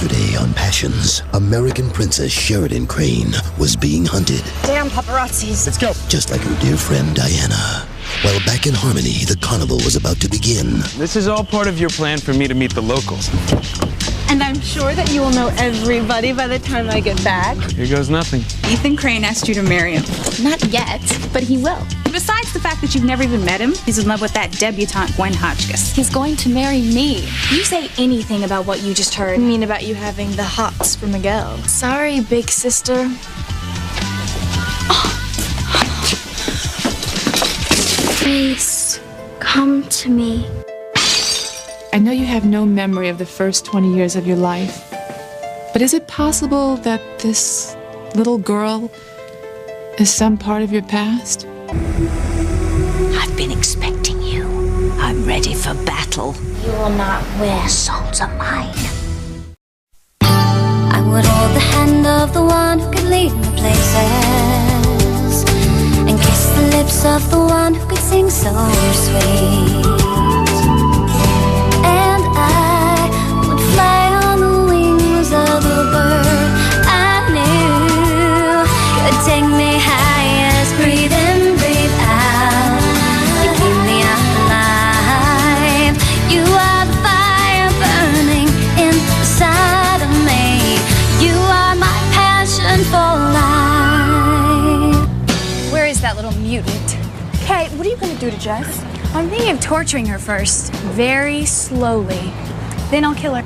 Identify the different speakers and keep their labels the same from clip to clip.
Speaker 1: Yesterday on Passions, American Princess Sheridan Crane was being hunted.
Speaker 2: Damn paparazzis.
Speaker 3: Let's go.
Speaker 1: Just like her dear friend Diana. While back in Harmony, the carnival was about to begin.
Speaker 3: This is all part of your plan for me to meet the locals.
Speaker 2: And I'm sure that you will know everybody by the time I get back.
Speaker 3: Here goes nothing.
Speaker 4: Ethan Crane asked you to marry him.
Speaker 2: Not yet, but he will.
Speaker 4: Besides the fact that you've never even met him, he's in love with that debutante Gwen Hotchkiss.
Speaker 2: He's going to marry me. You say anything about what you just heard. I mean about you having the hots for Miguel. Sorry, big sister.
Speaker 5: Please, come to me.
Speaker 6: I know you have no memory of the first 20 years of your life, but is it possible that this little girl is some part of your past?
Speaker 7: I've been expecting you. I'm ready for battle.
Speaker 5: You will not win.
Speaker 7: Souls are mine.
Speaker 5: I would hold the hand of the one who could lead me places, and kiss the lips of the one who could sing so sweet. And I would fly on the wings of a bird I knew could take me high as breathe in, breathe out. You keep me alive. You are the fire burning inside of me. You are my passion for life.
Speaker 4: Where is that little mutant?
Speaker 2: Kate, what are you going to do to Jess?
Speaker 4: I'm thinking of torturing her first, very slowly. Then I'll kill her.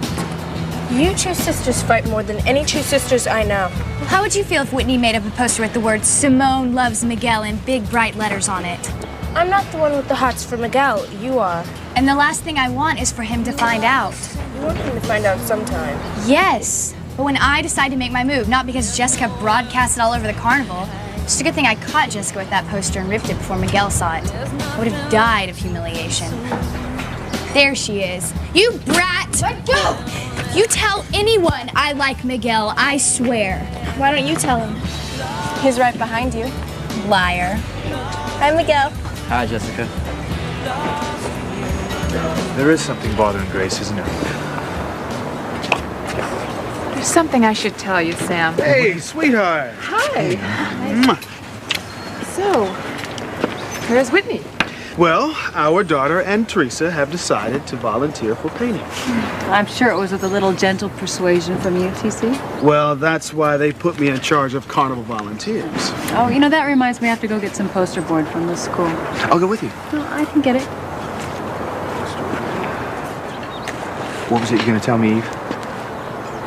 Speaker 2: You two sisters fight more than any two sisters I know.
Speaker 4: How would you feel if Whitney made up a poster with the words Simone loves Miguel in big bright letters on it?
Speaker 2: I'm not the one with the hots for Miguel. You are.
Speaker 4: And the last thing I want is for him to find out.
Speaker 2: You want him to find out sometime.
Speaker 4: Yes, but when I decide to make my move, not because Jessica broadcast it all over the carnival. It's a good thing I caught Jessica with that poster and ripped it before Miguel saw it. I would have died of humiliation. There she is. You brat! Let go! You tell anyone I like Miguel, I swear.
Speaker 2: Why don't you tell him? He's right behind you.
Speaker 4: Liar.
Speaker 2: Hi, Miguel.
Speaker 8: Hi, Jessica. There is something bothering Grace, isn't there?
Speaker 6: There's something I should tell you, Sam.
Speaker 3: Hey, sweetheart.
Speaker 6: Hi. So, where's Whitney?
Speaker 3: Well, our daughter and Teresa have decided to volunteer for painting.
Speaker 9: I'm sure it was with a little gentle persuasion from you, TC.
Speaker 3: Well, that's why they put me in charge of carnival volunteers.
Speaker 9: Oh, you know, that reminds me I have to go get some poster board from the school.
Speaker 3: I'll go with you.
Speaker 9: Oh, I can get it.
Speaker 8: What was it you're going to tell me, Eve?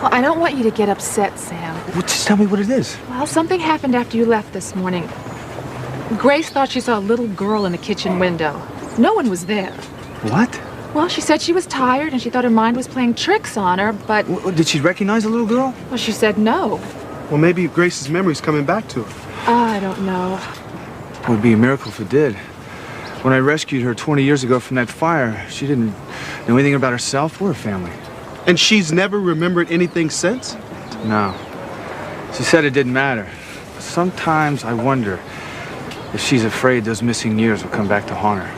Speaker 6: Well, I don't want you to get upset, Sam.
Speaker 8: Well, just tell me what it is.
Speaker 6: Well, something happened after you left this morning. Grace thought she saw a little girl in the kitchen window. No one was there.
Speaker 8: What?
Speaker 6: Well, she said she was tired and she thought her mind was playing tricks on her, but...
Speaker 8: Did she recognize the little girl?
Speaker 6: Well, she said no.
Speaker 3: Well, maybe Grace's memory's coming back to her.
Speaker 6: I don't know.
Speaker 8: It would be a miracle if it did. When I rescued her 20 years ago from that fire, she didn't know anything about herself or her family.
Speaker 3: And she's never remembered anything since?
Speaker 8: No. She said it didn't matter. But sometimes I wonder if she's afraid those missing years will come back to haunt her.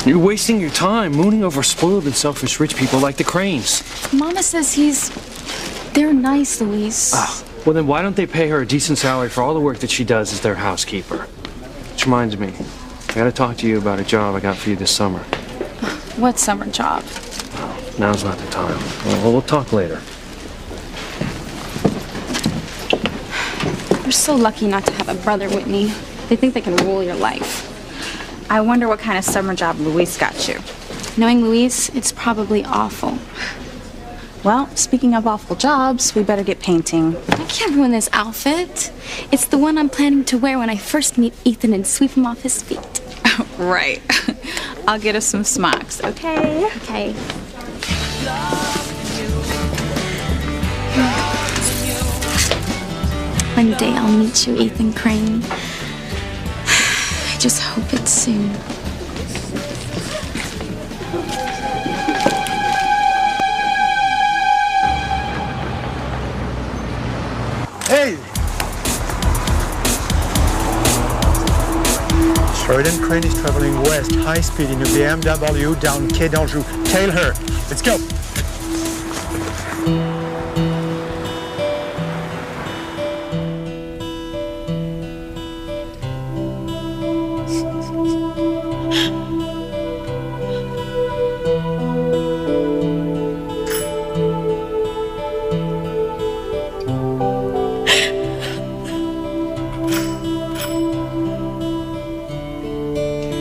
Speaker 10: You're wasting your time mooning over spoiled and selfish rich people like the Cranes.
Speaker 2: Mama says they're nice, Louise.
Speaker 10: Well, then why don't they pay her a decent salary for all the work that she does as their housekeeper? Which reminds me, I gotta talk to you about a job I got for you this summer.
Speaker 2: What summer job?
Speaker 10: Now's not the time. We'll talk later.
Speaker 4: You're so lucky not to have a brother, Whitney. They think they can rule your life. I wonder what kind of summer job Louise got you.
Speaker 2: Knowing Louise, it's probably awful.
Speaker 4: Well, speaking of awful jobs, we better get painting.
Speaker 2: I can't ruin this outfit. It's the one I'm planning to wear when I first meet Ethan and sweep him off his feet.
Speaker 4: Right. I'll get us some smocks, okay?
Speaker 2: Okay. One day I'll meet you, Ethan Crane. I just hope it's soon.
Speaker 3: Hey! Sheridan Crane is traveling west, high speed in a BMW down Quai d'Anjou. Tail her. Let's go.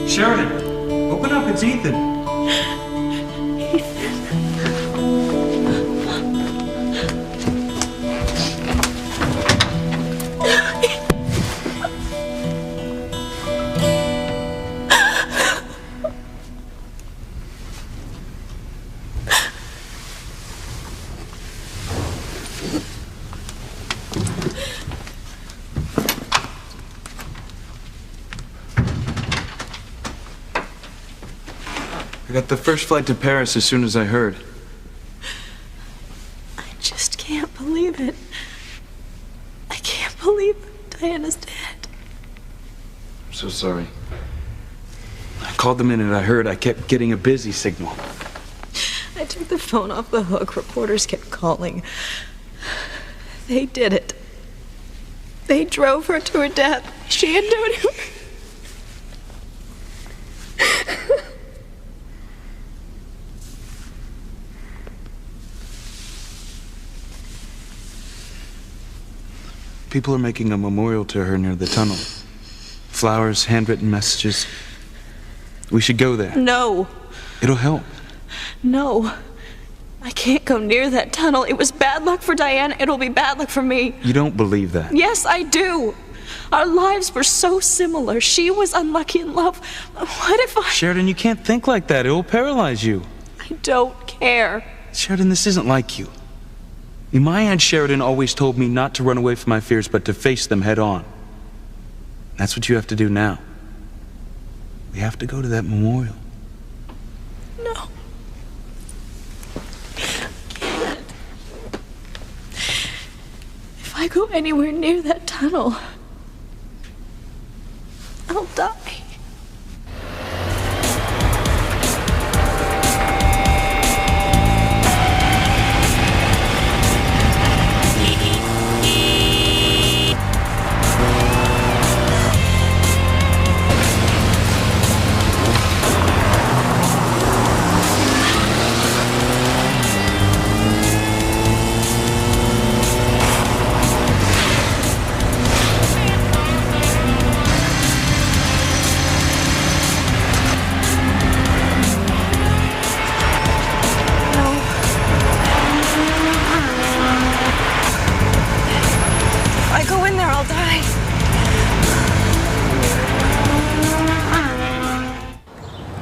Speaker 11: Sheridan, open up, it's Ethan.
Speaker 8: I got the first flight to Paris as soon as I heard.
Speaker 2: I just can't believe it. I can't believe Diana's dead.
Speaker 8: I'm so sorry. I called the minute I heard. I kept getting a busy signal.
Speaker 2: I took the phone off the hook. Reporters kept calling. They did it. They drove her to her death. She and Tony.
Speaker 8: People are making a memorial to her near the tunnel. Flowers, handwritten messages. We should go there.
Speaker 2: No.
Speaker 8: It'll help.
Speaker 2: No. I can't go near that tunnel. It was bad luck for Diana. It'll be bad luck for me.
Speaker 8: You don't believe that?
Speaker 2: Yes, I do. Our lives were so similar. She was unlucky in love. What if I...
Speaker 8: Sheridan, you can't think like that. It will paralyze you.
Speaker 2: I don't care.
Speaker 8: Sheridan, this isn't like you. My Aunt Sheridan always told me not to run away from my fears, but to face them head on. That's what you have to do now. We have to go to that memorial.
Speaker 2: No. I can't. If I go anywhere near that tunnel, I'll die.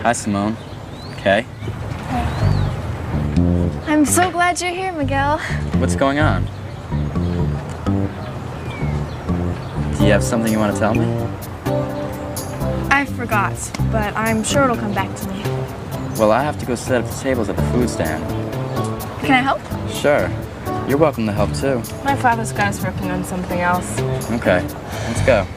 Speaker 12: Hi, Simone. Okay.
Speaker 4: I'm so glad you're here, Miguel.
Speaker 12: What's going on? Do you have something you want to tell me?
Speaker 4: I forgot, but I'm sure it'll come back to me.
Speaker 12: Well, I have to go set up the tables at the food stand.
Speaker 4: Can I help?
Speaker 12: Sure. You're welcome to help, too.
Speaker 13: My father's got us working on something else.
Speaker 12: Okay. Let's go.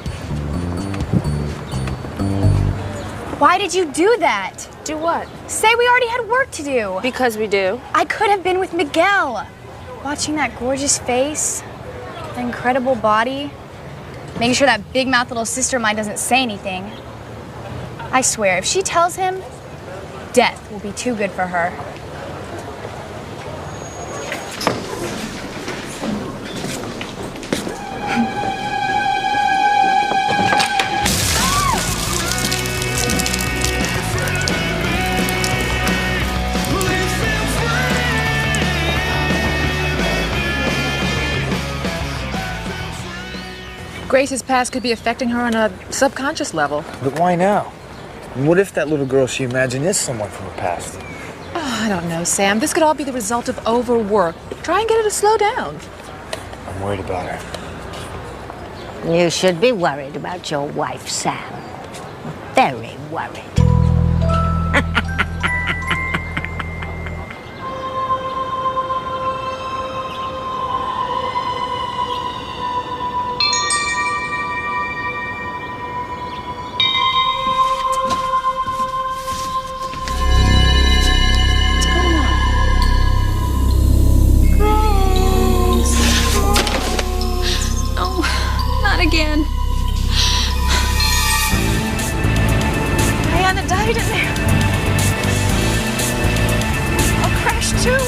Speaker 4: Why did you do that?
Speaker 13: Do what?
Speaker 4: Say we already had work to do.
Speaker 13: Because we do.
Speaker 4: I could have been with Miguel. Watching that gorgeous face, that incredible body, making sure that big mouth little sister of mine doesn't say anything. I swear, if she tells him, death will be too good for her.
Speaker 6: Grace's past could be affecting her on a subconscious level.
Speaker 14: But why now? And what if that little girl she imagined is someone from her past?
Speaker 6: Oh, I don't know, Sam. This could all be the result of overwork. Try and get her to slow down.
Speaker 14: I'm worried about her.
Speaker 7: You should be worried about your wife, Sam. Very worried.
Speaker 2: tight in there. I'll crash too.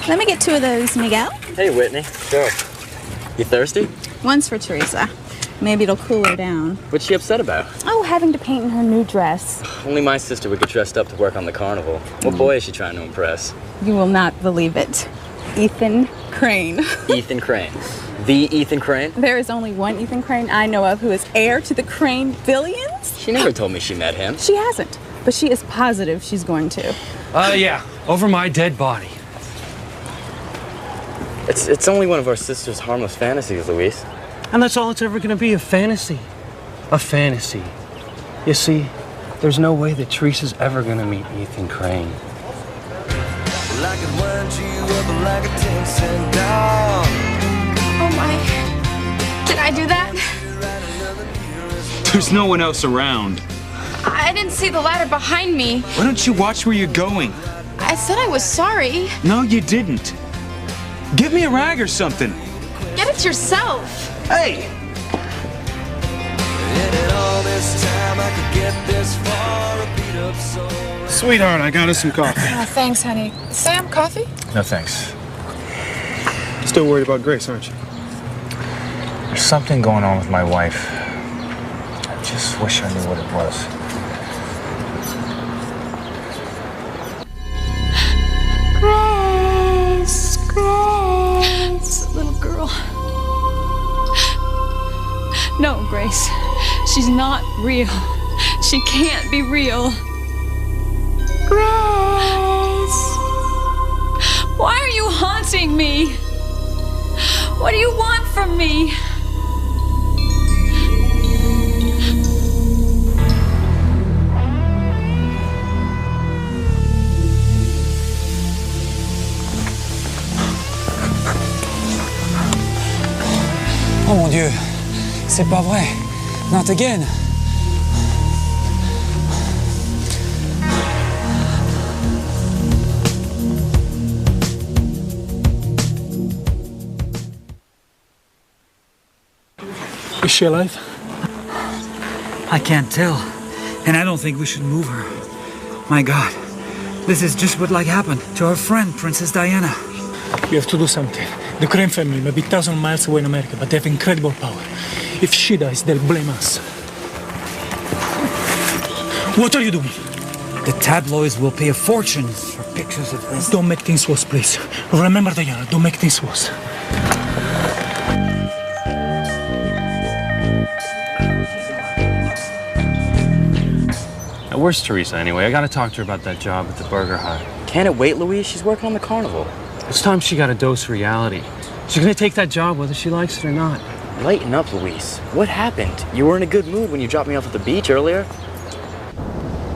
Speaker 15: Let me get 2 of those, Miguel.
Speaker 12: Hey, Whitney. Sure. You thirsty?
Speaker 15: One's for Teresa. Maybe it'll cool her down.
Speaker 12: What's she upset about?
Speaker 15: Oh, having to paint in her new dress.
Speaker 12: Only my sister would get dressed up to work on the carnival. What boy is she trying to impress?
Speaker 15: You will not believe it. Ethan Crane.
Speaker 12: Ethan Crane. The Ethan Crane?
Speaker 15: There is only one Ethan Crane I know of who is heir to the Crane billions.
Speaker 12: She never told me she met him.
Speaker 15: She hasn't, but she is positive she's going to.
Speaker 10: Yeah. Over my dead body.
Speaker 12: It's only one of our sister's harmless fantasies, Luis.
Speaker 10: And that's all it's ever gonna be, a fantasy. A fantasy. You see, there's no way that Teresa's ever gonna meet Ethan Crane.
Speaker 4: Oh my. Did I do that?
Speaker 8: There's no one else around.
Speaker 4: I didn't see the ladder behind me.
Speaker 8: Why don't you watch where you're going?
Speaker 4: I said I was sorry.
Speaker 8: No, you didn't. Give me a rag or something.
Speaker 4: Get it yourself.
Speaker 8: Hey!
Speaker 3: Sweetheart, I got us some coffee.
Speaker 6: Oh, thanks, honey. Sam, coffee?
Speaker 3: No, thanks. Still worried about Grace, aren't you? There's something going on with my wife. I just wish I knew what it was.
Speaker 2: Grace, Grace. Little girl. No, Grace. She's not real. She can't be real. Grace. Why are you haunting me? What do you want from me?
Speaker 16: Oh mon Dieu, c'est pas vrai. Not again.
Speaker 3: Is she alive?
Speaker 16: I can't tell. And I don't think we should move her. My God, this is just what like happened to our friend, Princess Diana.
Speaker 3: We have to do something. The Crane family may be 1,000 miles away in America, but they have incredible power. If she dies, they'll blame us. What are you doing?
Speaker 16: The tabloids will pay a fortune for pictures of this.
Speaker 3: Don't make things worse, please. Remember, Diana, don't make things worse.
Speaker 10: Now, where's Teresa anyway? I gotta talk to her about that job at the Burger Hut.
Speaker 12: Can it wait, Luis? She's working on the carnival.
Speaker 10: It's time she got a dose of reality. She's gonna take that job whether she likes it or not.
Speaker 12: Lighten up, Luis. What happened? You were in a good mood when you dropped me off at the beach earlier.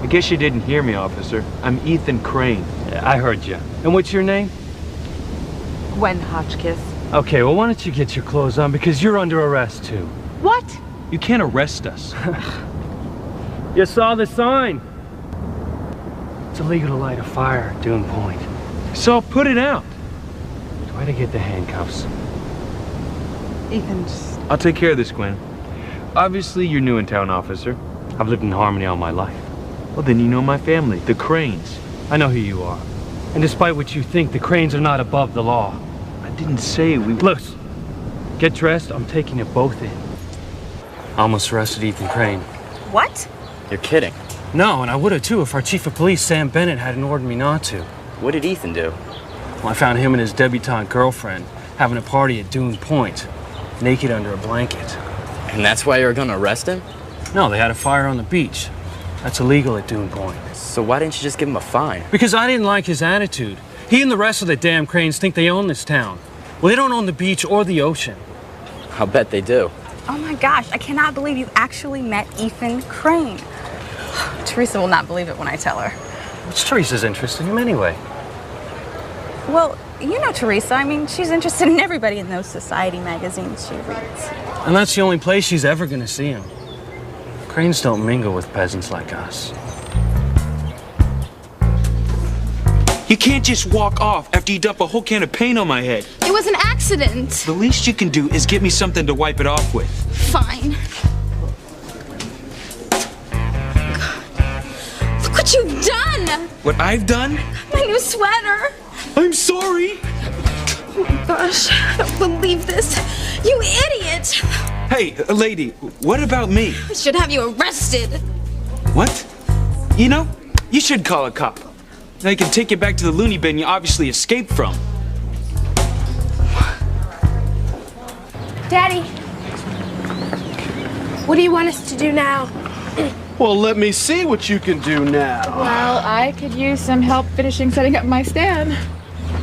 Speaker 8: I guess you didn't hear me, officer. I'm Ethan Crane.
Speaker 10: Yeah, I heard you. And what's your name?
Speaker 13: Gwen Hotchkiss.
Speaker 10: Okay, well, why don't you get your clothes on, because you're under arrest, too.
Speaker 13: What?
Speaker 8: You can't arrest us.
Speaker 10: You saw the sign. It's illegal to light a fire at Dune Point.
Speaker 8: So put it out.
Speaker 10: Try to get the handcuffs.
Speaker 13: Ethan, just...
Speaker 8: I'll take care of this, Gwen. Obviously, you're new in town, officer.
Speaker 10: I've lived in Harmony all my life.
Speaker 8: Well, then you know my family, the Cranes.
Speaker 10: I know who you are. And despite what you think, the Cranes are not above the law.
Speaker 8: I didn't say we...
Speaker 10: Look, get dressed. I'm taking you both in. I almost arrested Ethan Crane.
Speaker 13: What?
Speaker 12: You're kidding.
Speaker 10: No, and I would have too if our chief of police, Sam Bennett, hadn't ordered me not to.
Speaker 12: What did Ethan do?
Speaker 10: Well, I found him and his debutante girlfriend having a party at Dune Point, naked under a blanket.
Speaker 12: And that's why you were gonna arrest him?
Speaker 10: No, they had a fire on the beach. That's illegal at Dune Point.
Speaker 12: So why didn't you just give him a fine?
Speaker 10: Because I didn't like his attitude. He and the rest of the damn Cranes think they own this town. Well, they don't own the beach or the ocean.
Speaker 12: I'll bet they do.
Speaker 15: Oh my gosh, I cannot believe you actually met Ethan Crane. Teresa will not believe it when I tell her.
Speaker 10: What's Teresa's interest in him anyway?
Speaker 15: Well, you know Teresa. I mean, she's interested in everybody in those society magazines she reads.
Speaker 10: And that's the only place she's ever gonna see him. Cranes don't mingle with peasants like us.
Speaker 8: You can't just walk off after you dump a whole can of paint on my head.
Speaker 4: It was an accident.
Speaker 8: The least you can do is get me something to wipe it off with.
Speaker 4: Fine. Look what you've done!
Speaker 8: What I've done?
Speaker 4: My new sweater.
Speaker 8: I'm sorry.
Speaker 4: Oh my gosh, I don't believe this. You idiot!
Speaker 8: Hey, lady, what about me?
Speaker 4: I should have you arrested.
Speaker 8: What? You know, you should call a cop. They can take you back to the loony bin you obviously escaped from.
Speaker 17: Daddy, what do you want us to do now?
Speaker 18: Well, let me see what you can do now.
Speaker 6: Well, I could use some help finishing setting up my stand.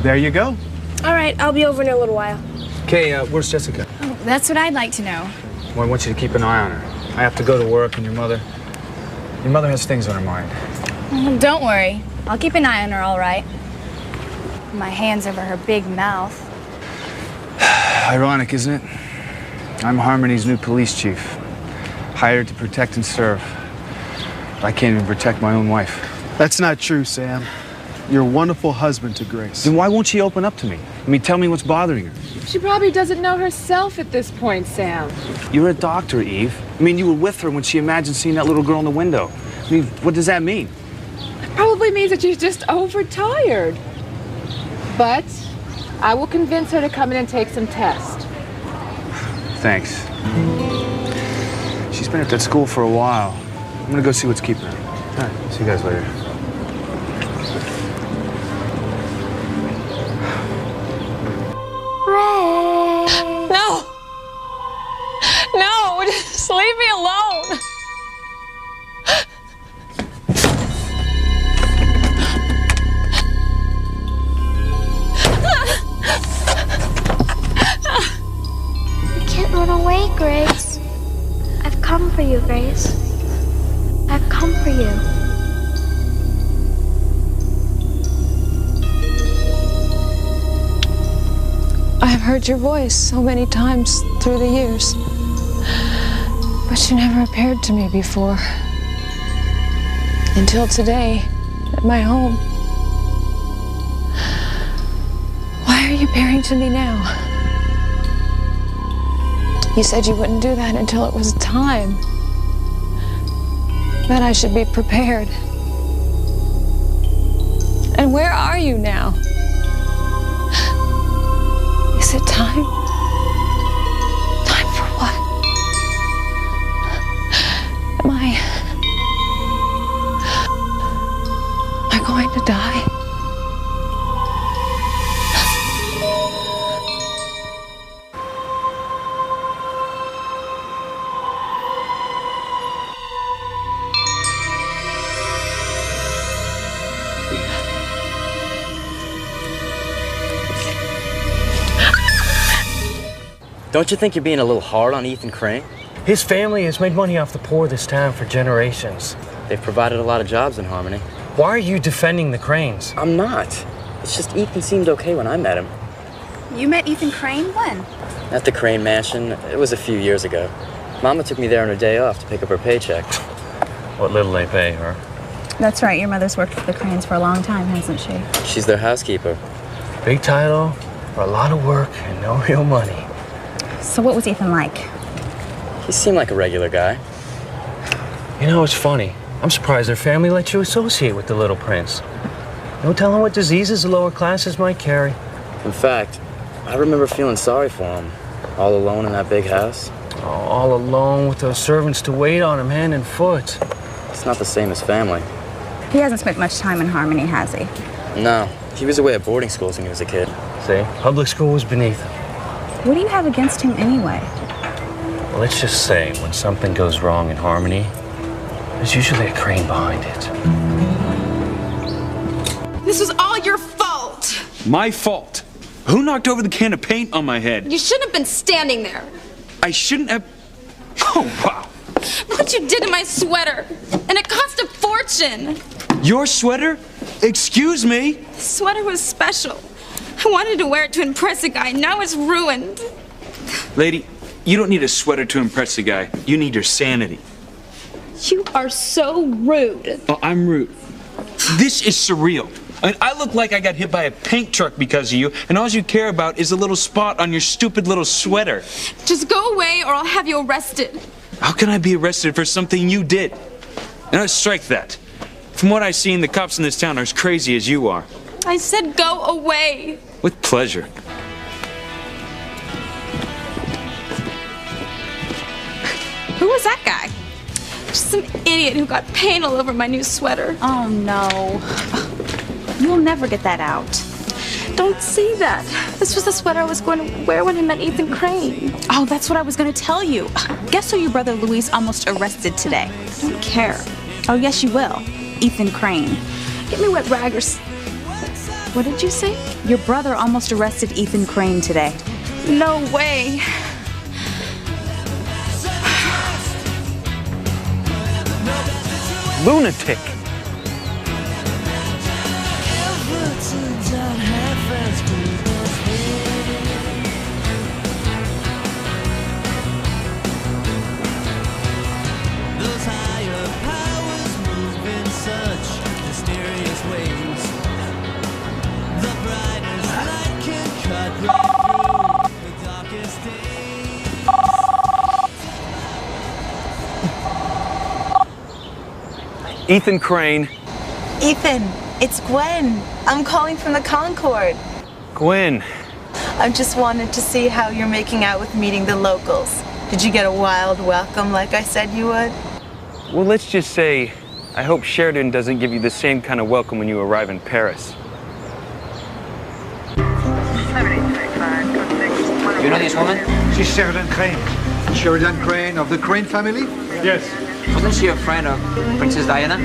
Speaker 3: There you go.
Speaker 17: All right, I'll be over in a little while.
Speaker 3: Okay, where's Jessica?
Speaker 4: Oh, that's what I'd like to know.
Speaker 3: Well, I want you to keep an eye on her. I have to go to work, and your mother has things on her mind.
Speaker 4: Well, don't worry. I'll keep an eye on her, all right. My hand's over her big mouth.
Speaker 3: Ironic, isn't it? I'm Harmony's new police chief, hired to protect and serve. I can't even protect my own wife.
Speaker 18: That's not true, Sam. You're a wonderful husband to Grace.
Speaker 3: Then why won't she open up to me? I mean, tell me what's bothering her.
Speaker 6: She probably doesn't know herself at this point, Sam.
Speaker 3: You're a doctor, Eve. I mean, you were with her when she imagined seeing that little girl in the window. I mean, what does that mean?
Speaker 6: It probably means that she's just overtired. But I will convince her to come in and take some tests.
Speaker 3: Thanks. She's been at that school for a while. I'm gonna go see what's keeping her. All right, see you guys later.
Speaker 2: No! No! Just leave me alone!
Speaker 5: You can't run away, Grace. I've come for you, Grace. I've come for you.
Speaker 2: I've heard your voice so many times through the years, but you never appeared to me before. Until today, at my home. Why are you appearing to me now? You said you wouldn't do that until it was time. That I should be prepared. And where are you now? Is it time? Time for what? Am I going to die?
Speaker 12: Don't you think you're being a little hard on Ethan Crane?
Speaker 10: His family has made money off the poor of this town for generations.
Speaker 12: They've provided a lot of jobs in Harmony.
Speaker 10: Why are you defending the Cranes?
Speaker 12: I'm not. It's just Ethan seemed okay when I met him.
Speaker 15: You met Ethan Crane when?
Speaker 12: At the Crane Mansion. It was a few years ago. Mama took me there on her day off to pick up her paycheck.
Speaker 10: What little they pay her.
Speaker 15: That's right, your mother's worked for the Cranes for a long time, hasn't she?
Speaker 12: She's their housekeeper.
Speaker 10: Big title, for a lot of work, and no real money.
Speaker 15: So what was Ethan like?
Speaker 12: He seemed like a regular guy.
Speaker 10: You know, it's funny. I'm surprised their family let you associate with the Little Prince. No telling what diseases the lower classes might carry.
Speaker 12: In fact, I remember feeling sorry for him, all alone in that big house.
Speaker 10: Oh, all alone with those servants to wait on him hand and foot.
Speaker 12: It's not the same as family.
Speaker 15: He hasn't spent much time in Harmony, has he?
Speaker 12: No, he was away at boarding schools when he was a kid.
Speaker 10: See, public school was beneath him.
Speaker 15: What do you have against him anyway?
Speaker 10: Well, let's just say when something goes wrong in Harmony, there's usually a Crane behind it.
Speaker 2: This was all your fault!
Speaker 8: My fault? Who knocked over the can of paint on my head?
Speaker 2: You shouldn't have been standing there.
Speaker 8: I shouldn't have... Oh, wow.
Speaker 2: Look what you did to my sweater. And it cost a fortune.
Speaker 8: Your sweater? Excuse me?
Speaker 2: The sweater was special. I wanted to wear it to impress a guy, now it's ruined.
Speaker 8: Lady, you don't need a sweater to impress a guy. You need your sanity.
Speaker 2: You are so rude.
Speaker 8: Oh, I'm rude. This is surreal. I mean, I look like I got hit by a paint truck because of you, and all you care about is a little spot on your stupid little sweater.
Speaker 2: Just go away or I'll have you arrested.
Speaker 8: How can I be arrested for something you did? And strike that. From what I've seen, the cops in this town are as crazy as you are.
Speaker 2: I said go away.
Speaker 8: With pleasure.
Speaker 2: Who was that guy? Just some idiot who got paint all over my new sweater.
Speaker 15: Oh, no. You'll never get that out.
Speaker 2: Don't say that. This was the sweater I was going to wear when I met Ethan Crane.
Speaker 15: Oh, that's what I was going to tell you. Guess who your brother Luis almost arrested today?
Speaker 2: I don't care.
Speaker 15: Oh, yes, you will. Ethan Crane.
Speaker 2: Get me wet rag or... What did you say?
Speaker 15: Your brother almost arrested Ethan Crane today.
Speaker 2: No way.
Speaker 3: Lunatic. Ethan Crane.
Speaker 19: Ethan, it's Gwen. I'm calling from the Concord.
Speaker 3: Gwen.
Speaker 19: I just wanted to see how you're making out with meeting the locals. Did you get a wild welcome like I said you would?
Speaker 3: Well, let's just say, I hope Sheridan doesn't give you the same kind of welcome when you arrive in Paris.
Speaker 20: You know this woman?
Speaker 21: She's Sheridan Crane. Sheridan Crane of the Crane family?
Speaker 20: Yes. Wasn't she a friend of Princess Diana?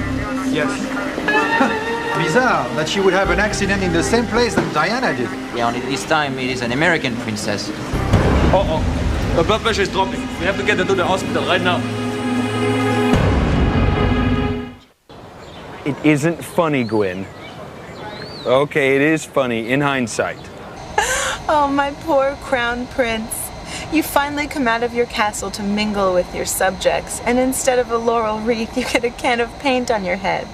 Speaker 21: Yes. Bizarre that she would have an accident in the same place that Diana did.
Speaker 20: Yeah, only this time it is an American princess.
Speaker 11: Oh, the blood pressure is dropping. We have to get her to the hospital right now.
Speaker 3: It isn't funny, Gwen. Okay, it is funny in hindsight.
Speaker 19: Oh, my poor crown prince. You finally come out of your castle to mingle with your subjects, and instead of a laurel wreath, you get a can of paint on your head.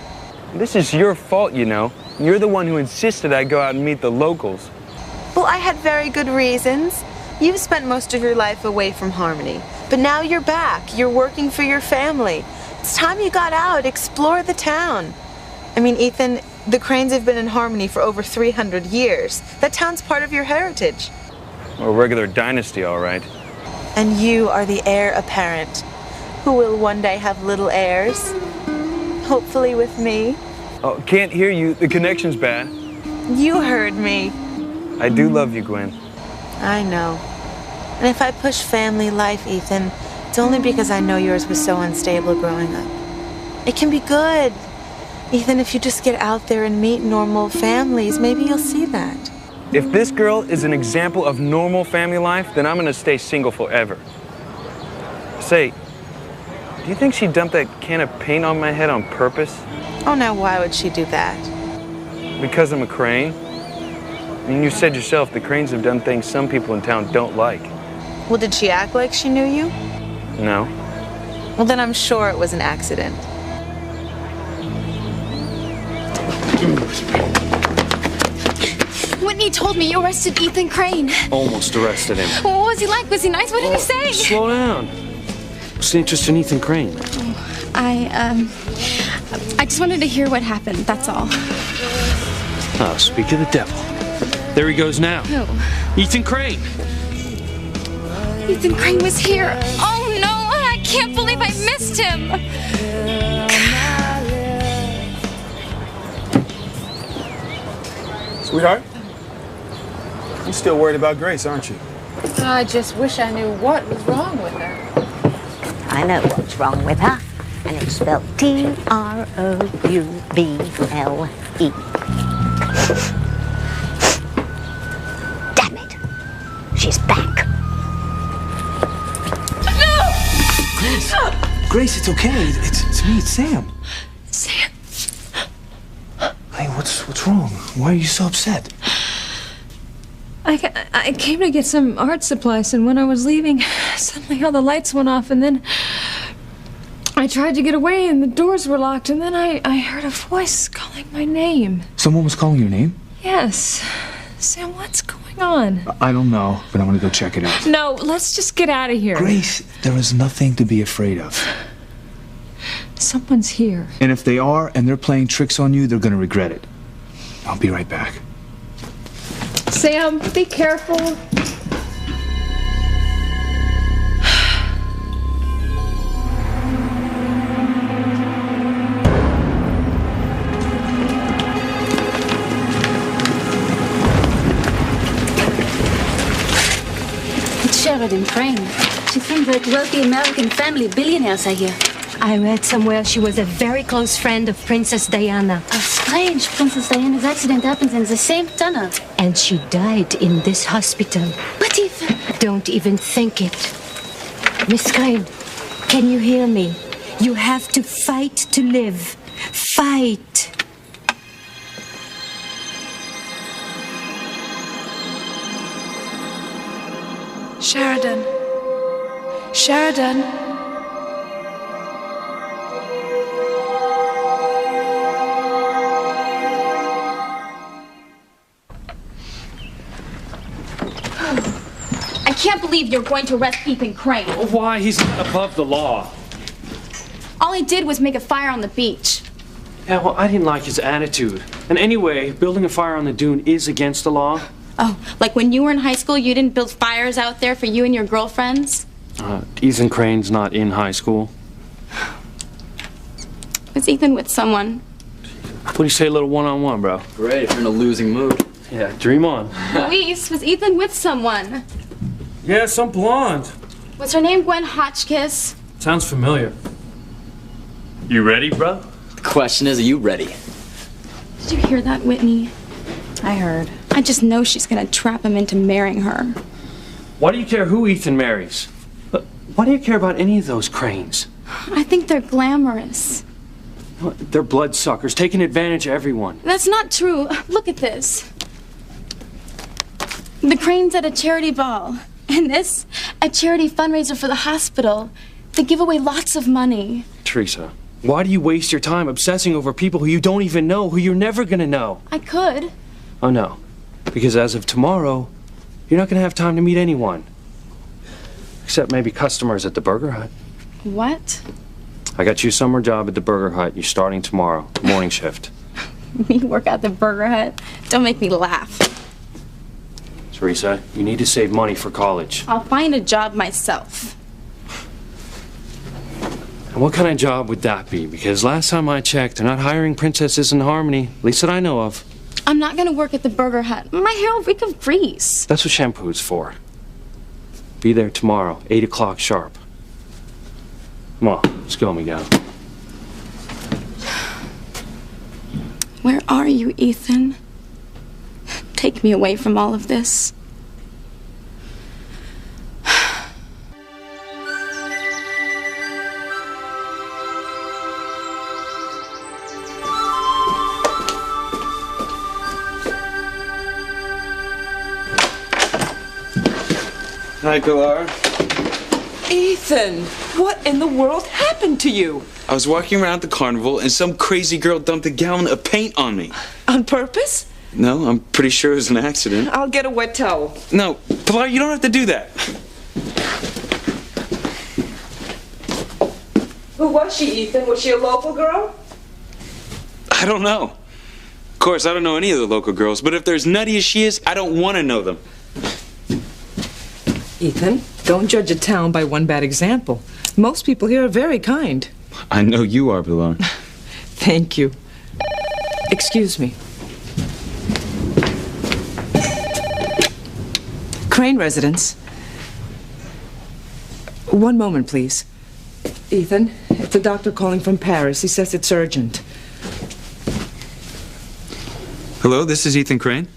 Speaker 3: This is your fault, you know. You're the one who insisted I go out and meet the locals.
Speaker 19: Well, I had very good reasons. You've spent most of your life away from Harmony, but now you're back. You're working for your family. It's time you got out, explore the town. I mean, Ethan, the Cranes have been in Harmony for over 300 years. That town's part of your heritage.
Speaker 3: A regular dynasty, all right.
Speaker 19: And you are the heir apparent, who will one day have little heirs. Hopefully with me.
Speaker 3: Oh, can't hear you. The connection's bad.
Speaker 19: You heard me.
Speaker 3: I do love you, Gwen.
Speaker 19: I know. And if I push family life, Ethan, it's only because I know yours was so unstable growing up. It can be good. Ethan, if you just get out there and meet normal families, maybe you'll see that.
Speaker 3: If this girl is an example of normal family life, then I'm gonna stay single forever. Say, do you think she dumped that can of paint on my head on purpose?
Speaker 19: Oh, now why would she do that?
Speaker 3: Because I'm a Crane? I mean, you said yourself the Cranes have done things some people in town don't like.
Speaker 19: Well, did she act like she knew you?
Speaker 3: No.
Speaker 19: Well, then I'm sure it was an accident.
Speaker 2: Whitney told me you arrested Ethan Crane.
Speaker 10: Almost arrested him.
Speaker 2: What was he like? Was he nice? What did he say?
Speaker 10: Slow down. What's the interest in Ethan Crane?
Speaker 2: I just wanted to hear what happened, that's all.
Speaker 10: Oh, speak of the devil. There he goes now.
Speaker 2: Who?
Speaker 10: Ethan Crane.
Speaker 2: Ethan Crane was here. Oh, no, I can't believe I missed him.
Speaker 18: Sweetheart? You're still worried about Grace, aren't you?
Speaker 6: I just wish I knew what was wrong with her.
Speaker 7: I know what's wrong with her, and it's spelled T-R-O-U-B-L-E. Damn it. She's back.
Speaker 6: No!
Speaker 14: Grace, it's okay. It's me, it's Sam.
Speaker 2: Sam.
Speaker 14: Hey, what's wrong? Why are you so upset?
Speaker 6: I came to get some art supplies, and when I was leaving, suddenly all the lights went off, and then... I tried to get away and the doors were locked, and then I heard a voice calling my name.
Speaker 14: Someone was calling your name?
Speaker 6: Yes. Sam, what's going on?
Speaker 14: I don't know, but I'm gonna go check it out.
Speaker 6: No, let's just get out of here.
Speaker 14: Grace, there is nothing to be afraid of.
Speaker 6: Someone's here.
Speaker 14: And if they are and they're playing tricks on you, they're gonna regret it. I'll be right back.
Speaker 6: Sam, be careful.
Speaker 1: It's Sheridan Crane. She's from that wealthy American family. Billionaires are here.
Speaker 7: I read somewhere she was a very close friend of Princess Diana.
Speaker 1: How strange. Princess Diana's accident happens in the same tunnel.
Speaker 7: And she died in this hospital.
Speaker 1: But if...
Speaker 7: Don't even think it. Miss Crane, can you hear me? You have to fight to live. Fight.
Speaker 6: Sheridan. Sheridan.
Speaker 4: I can't believe you're going to arrest Ethan Crane.
Speaker 10: Why? He's not above the law.
Speaker 4: All he did was make a fire on the beach.
Speaker 10: Yeah, well, I didn't like his attitude. And anyway, building a fire on the dune is against the law.
Speaker 15: Oh, like when you were in high school, you didn't build fires out there for you and your girlfriends?
Speaker 10: Ethan Crane's not in high school.
Speaker 15: Was Ethan with someone?
Speaker 10: What do you say, a little one-on-one, bro?
Speaker 12: Great, if you're in a losing mood.
Speaker 10: Yeah, dream on.
Speaker 15: Luis, was Ethan with someone?
Speaker 10: Yeah, some blonde.
Speaker 15: Was her name Gwen Hotchkiss?
Speaker 10: Sounds familiar. You ready, bro?
Speaker 12: The question is, are you ready?
Speaker 15: Did you hear that, Whitney?
Speaker 13: I heard.
Speaker 15: I just know she's gonna trap him into marrying her.
Speaker 10: Why do you care who Ethan marries? Why do you care about any of those Cranes?
Speaker 15: I think they're glamorous.
Speaker 10: They're bloodsuckers, taking advantage of everyone.
Speaker 15: That's not true. Look at this. The Cranes at a charity ball. And this, a charity fundraiser for the hospital. They give away lots of money.
Speaker 10: Teresa, why do you waste your time obsessing over people who you don't even know, who you're never gonna know?
Speaker 15: I could.
Speaker 10: Oh no, because as of tomorrow, you're not gonna have time to meet anyone. Except maybe customers at the Burger Hut.
Speaker 15: What?
Speaker 10: I got you a summer job at the Burger Hut. You're starting tomorrow, morning shift.
Speaker 15: Me work at the Burger Hut? Don't make me laugh.
Speaker 10: Teresa, you need to save money for college.
Speaker 15: I'll find a job myself.
Speaker 10: And what kind of job would that be? Because last time I checked, they're not hiring princesses in Harmony, at least that I know of.
Speaker 15: I'm not gonna work at the Burger Hut. My hair will reek of grease.
Speaker 10: That's what shampoo's for. Be there tomorrow, 8 o'clock sharp. Come on, let's go, Miguel.
Speaker 15: Where are you, Ethan? Take me away from all of this.
Speaker 3: Hi, Pilar.
Speaker 22: Ethan, what in the world happened to you?
Speaker 8: I was walking around the carnival and some crazy girl dumped a gallon of paint on me.
Speaker 22: On purpose?
Speaker 8: No, I'm pretty sure it was an accident.
Speaker 22: I'll get a wet towel.
Speaker 8: No, Pilar, you don't have to do that.
Speaker 22: Who was she, Ethan? Was she a local girl?
Speaker 8: I don't know. Of course, I don't know any of the local girls, but if they're as nutty as she is, I don't want to know them.
Speaker 22: Ethan, don't judge a town by one bad example. Most people here are very kind.
Speaker 8: I know you are, Pilar.
Speaker 22: Thank you. Excuse me. Crane residence. One moment, please. Ethan, it's a doctor calling from Paris. He says it's urgent.
Speaker 8: Hello, this is Ethan Crane.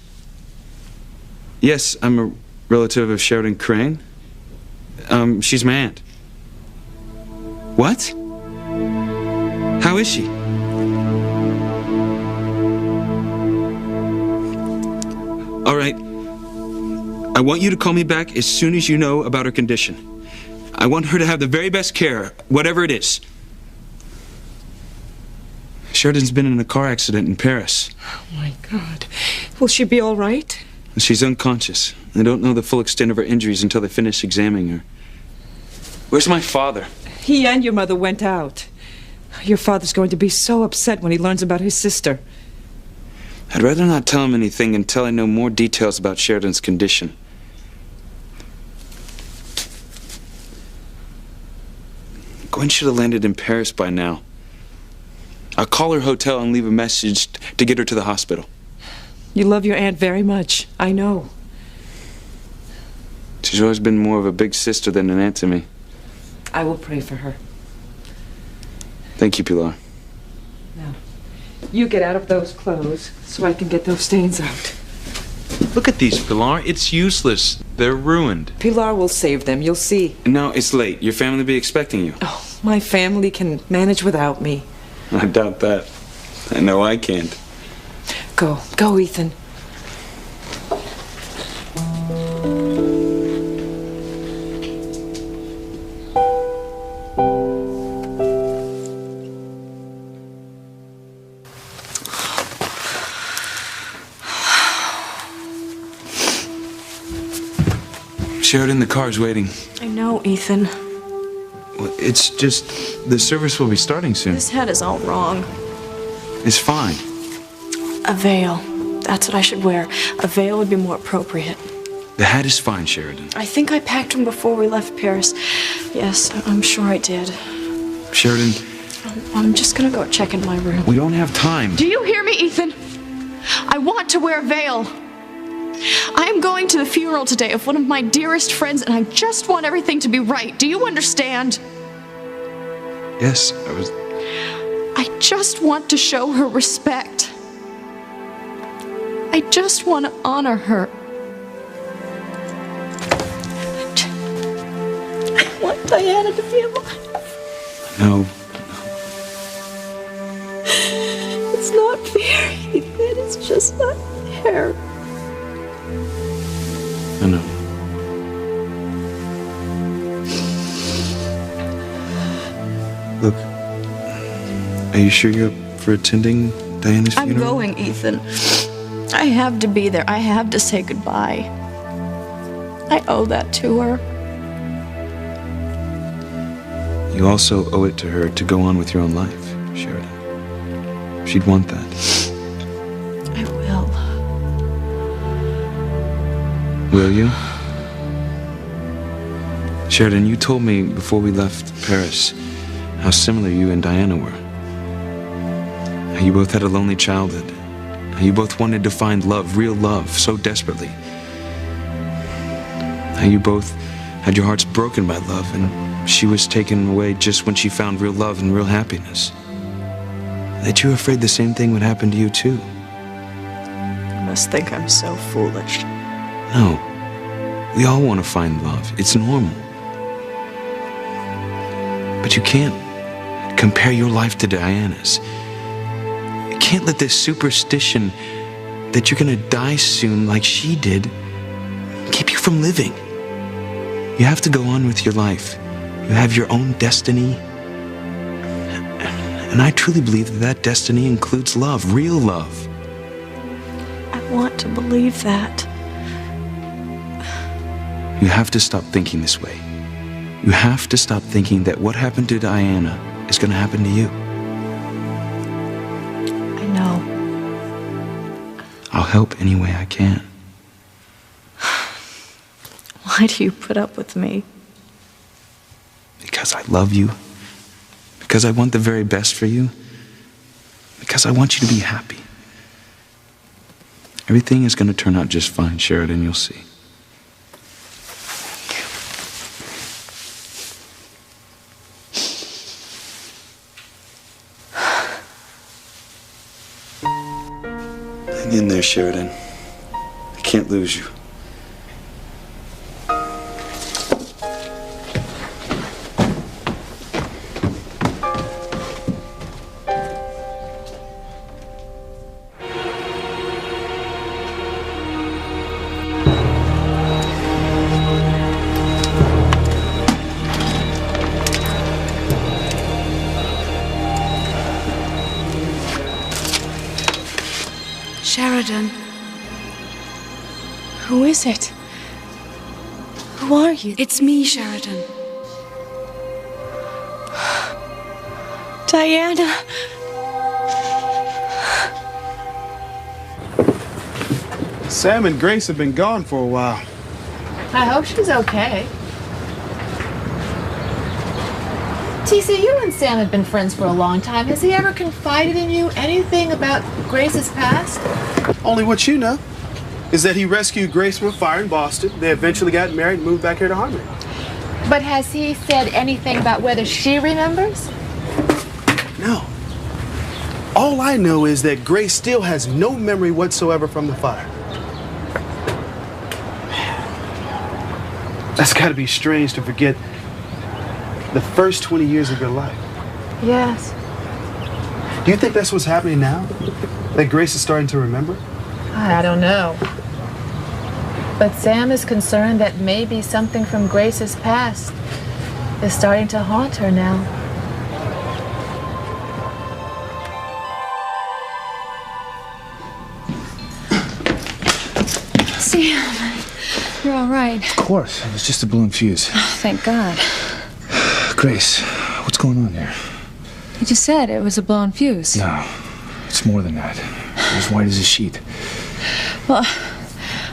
Speaker 8: Yes, I'm a relative of Sheridan Crane. She's my aunt. What? How is she? All right. I want you to call me back as soon as you know about her condition. I want her to have the very best care, whatever it is. Sheridan's been in a car accident in Paris.
Speaker 22: Oh, my God. Will she be all right?
Speaker 8: She's unconscious. They don't know the full extent of her injuries until they finish examining her. Where's my father?
Speaker 22: He and your mother went out. Your father's going to be so upset when he learns about his sister.
Speaker 8: I'd rather not tell him anything until I know more details about Sheridan's condition. Gwen should have landed in Paris by now. I'll call her hotel and leave a message to get her to the hospital.
Speaker 22: You love your aunt very much. I know.
Speaker 8: She's always been more of a big sister than an aunt to me.
Speaker 22: I will pray for her.
Speaker 8: Thank you, Pilar.
Speaker 22: Now, you get out of those clothes so I can get those stains out.
Speaker 8: Look at these, Pilar. It's useless. They're ruined.
Speaker 22: Pilar will save them. You'll see.
Speaker 8: No, it's late. Your family will be expecting you.
Speaker 22: Oh, my family can manage without me.
Speaker 8: I doubt that. I know I can't.
Speaker 22: Go. Go, Ethan.
Speaker 8: Sheridan, the car's waiting.
Speaker 2: I know, Ethan.
Speaker 8: Well, it's just the service will be starting soon.
Speaker 2: This head is all wrong.
Speaker 8: It's fine.
Speaker 2: A veil. That's what I should wear. A veil would be more appropriate.
Speaker 8: The hat is fine, Sheridan.
Speaker 2: I think I packed them before we left Paris. Yes, I'm sure I did.
Speaker 8: Sheridan,
Speaker 2: I'm just gonna go check in my room.
Speaker 8: we don't have time.
Speaker 2: Do you hear me, Ethan? I want to wear a veil. I am going to the funeral today of one of my dearest friends, and I just want everything to be right. Do you understand?
Speaker 8: Yes,
Speaker 2: I just want to show her respect. I just want to honor her. I want Diana to be alive.
Speaker 8: No.
Speaker 2: It's not fair, Ethan. It's just not fair.
Speaker 8: I know. Look, are you sure you're up for attending Diana's funeral?
Speaker 2: I'm going, Ethan. I have to be there. I have to say goodbye. I owe that to her.
Speaker 8: You also owe it to her to go on with your own life, Sheridan. She'd want that.
Speaker 2: I will.
Speaker 8: Will you? Sheridan, you told me before we left Paris how similar you and Diana were. How you both had a lonely childhood. How you both wanted to find love, real love, so desperately. How you both had your hearts broken by love, and she was taken away just when she found real love and real happiness. That you were afraid the same thing would happen to you, too.
Speaker 2: You must think I'm so foolish.
Speaker 8: No. We all want to find love. It's normal. But you can't compare your life to Diana's. You can't let this superstition that you're gonna die soon like she did keep you from living. You have to go on with your life. You have your own destiny. And I truly believe that that destiny includes love, real love.
Speaker 2: I want to believe that.
Speaker 8: You have to stop thinking this way. You have to stop thinking that what happened to Diana is going to happen to you.
Speaker 2: I know.
Speaker 8: I'll help any way I can.
Speaker 2: Why do you put up with me?
Speaker 8: Because I love you. Because I want the very best for you. Because I want you to be happy. Everything is going to turn out just fine, Sheridan, you'll see. Hang in there, Sheridan. I can't lose you.
Speaker 2: Sheridan. Who is it? Who are you?
Speaker 9: It's me, Sheridan.
Speaker 2: Diana.
Speaker 18: Sam and Grace have been gone for a while.
Speaker 6: I hope she's okay. TC, you and Sam have been friends for a long time. Has he ever confided in you anything about Grace's past?
Speaker 18: Only what you know is that he rescued Grace from a fire in Boston. They eventually got married and moved back here to Harmony.
Speaker 6: But has he said anything about whether she remembers?
Speaker 18: No. All I know is that Grace still has no memory whatsoever from the fire. That's got to be strange to forget the first 20 years of your life.
Speaker 6: Yes.
Speaker 18: Do you think that's what's happening now? That Grace is starting to remember?
Speaker 6: I don't know. But Sam is concerned that maybe something from Grace's past is starting to haunt her now.
Speaker 16: Sam, you're all right.
Speaker 14: Of course. It was just a blown fuse.
Speaker 16: Oh, thank God.
Speaker 14: Grace, what's going on there?
Speaker 16: You just said it was a blown fuse.
Speaker 14: No, it's more than that. It was white as a sheet.
Speaker 16: Well,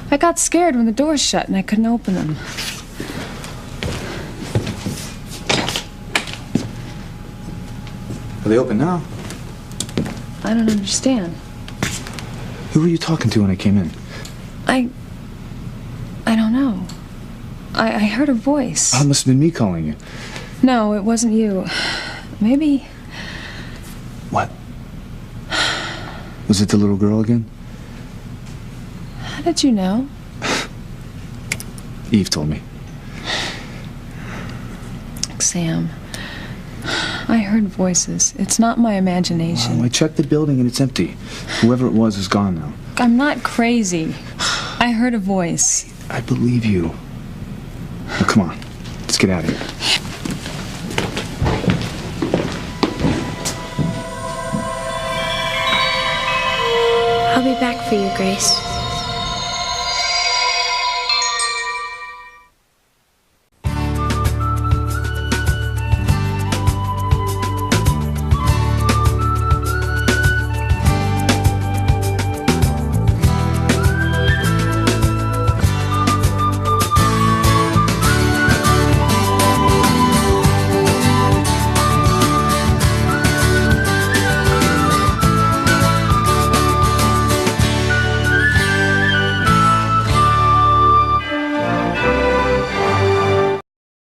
Speaker 16: I got scared when the doors shut and I couldn't open them.
Speaker 14: Are they open now?
Speaker 16: I don't understand.
Speaker 14: Who were you talking to when I came in?
Speaker 16: I don't know. I heard a voice.
Speaker 14: Oh, it must have been me calling you.
Speaker 16: No, it wasn't you. Maybe...
Speaker 14: What? Was it the little girl again?
Speaker 16: How did you know?
Speaker 14: Eve told me.
Speaker 16: Sam, I heard voices. It's not my imagination.
Speaker 14: Well, I checked the building and it's empty. Whoever it was is gone now.
Speaker 16: I'm not crazy. I heard a voice.
Speaker 14: I believe you. Now, come on. Let's get out of here.
Speaker 17: I'll be back for you, Grace.